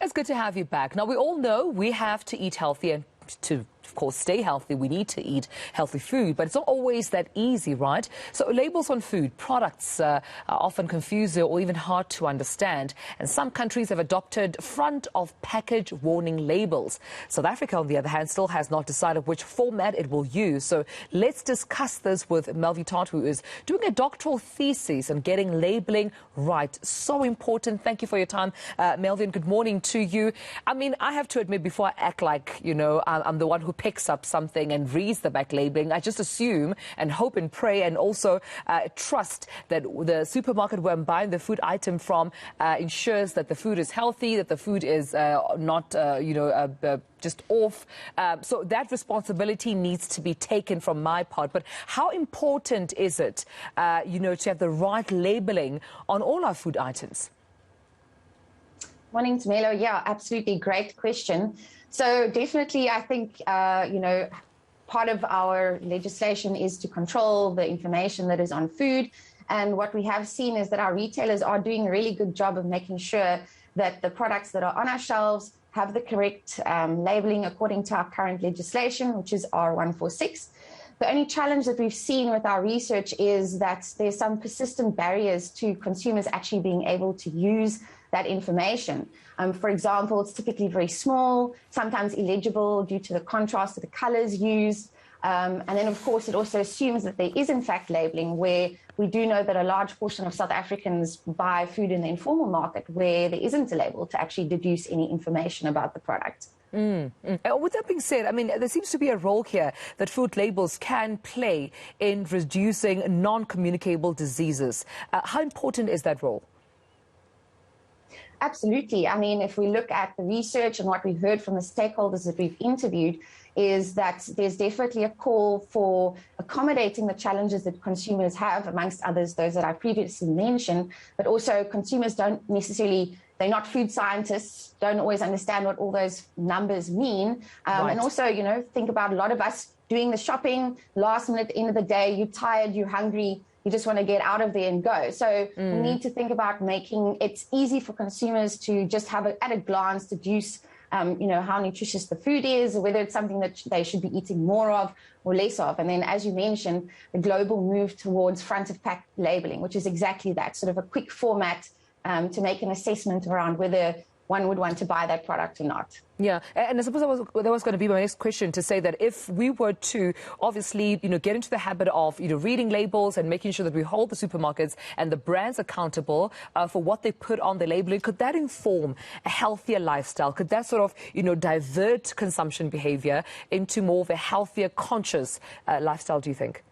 It's good to have you back. Now, we all know we have to eat healthy, and to, of course, stay healthy, we need to eat healthy food, but it's not always that easy, right? So labels on food products are often confusing or even hard to understand, and some countries have adopted front-of-package warning labels. South Africa, on the other hand, still has not decided which format it will use. So let's discuss this with Melvi Todd, who is doing a doctoral thesis on getting labeling right. So important. Thank you for your time, Melvi, and good morning to you. I mean, I have to admit, before I act like, you know, I'm the one who picks up something and reads the back labeling, I just assume and hope and pray and also trust that the supermarket where I'm buying the food item from ensures that the food is healthy, that the food is not, just off. So that responsibility needs to be taken from my part. But how important is it, to have the right labeling on all our food items? Morning, Tamelo. Yeah, absolutely. Great question. So definitely, I think, part of our legislation is to control the information that is on food. And what we have seen is that our retailers are doing a really good job of making sure that the products that are on our shelves have the correct labeling according to our current legislation, which is R146. The only challenge that we've seen with our research is that there's some persistent barriers to consumers actually being able to use that information. For example, it's typically very small, sometimes illegible due to the contrast of the colors used. And then, of course, it also assumes that there is, in fact, labeling, where we do know that a large portion of South Africans buy food in the informal market where there isn't a label to actually deduce any information about the product. With that being said, I mean, there seems to be a role here that food labels can play in reducing non-communicable diseases. How important is that role? Absolutely. I mean, if we look at the research and what we've heard from the stakeholders that we've interviewed, is that there's definitely a call for accommodating the challenges that consumers have, amongst others, those that I previously mentioned, but also consumers don't necessarily, they're not food scientists, don't always understand what all those numbers mean. Right. And also, think about a lot of us doing the shopping, last minute, at the end of the day, you're tired, you're hungry, you just want to get out of there and go. So we need to think about making it easy for consumers to just have at a glance deduce, how nutritious the food is, whether it's something that they should be eating more of or less of. And then, as you mentioned, the global move towards front-of-pack labeling, which is exactly that, sort of a quick format to make an assessment around whether one would want to buy that product or not. Yeah, and I suppose that was going to be my next question, to say that if we were to obviously, get into the habit of, reading labels and making sure that we hold the supermarkets and the brands accountable for what they put on the labeling, could that inform a healthier lifestyle? Could that sort of, divert consumption behavior into more of a healthier, conscious lifestyle, do you think?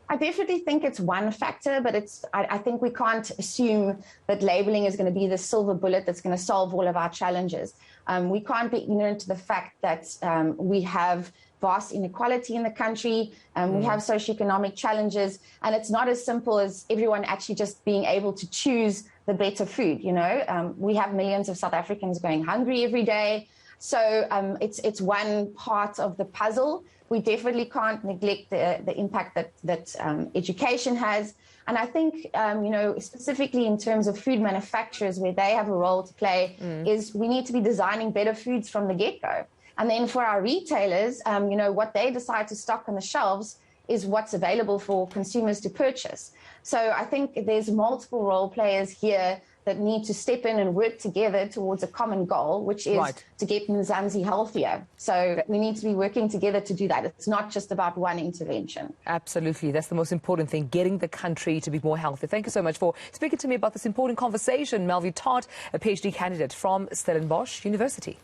I definitely think it's one factor, but I think we can't assume that labeling is going to be the silver bullet that's going to solve all of our challenges. We can't be ignorant to the fact that we have vast inequality in the country, we have socioeconomic challenges, and it's not as simple as everyone actually just being able to choose the better food. We have millions of South Africans going hungry every day. So it's one part of the puzzle. We definitely can't neglect the impact that education has. And I think, specifically in terms of food manufacturers, where they have a role to play, is we need to be designing better foods from the get-go. And then for our retailers, what they decide to stock on the shelves is what's available for consumers to purchase. So I think there's multiple role players here that need to step in and work together towards a common goal, which is to get Mzansi healthier. So we need to be working together to do that. It's not just about one intervention. Absolutely. That's the most important thing, getting the country to be more healthy. Thank you so much for speaking to me about this important conversation. Melvi Todd, a PhD candidate from Stellenbosch University.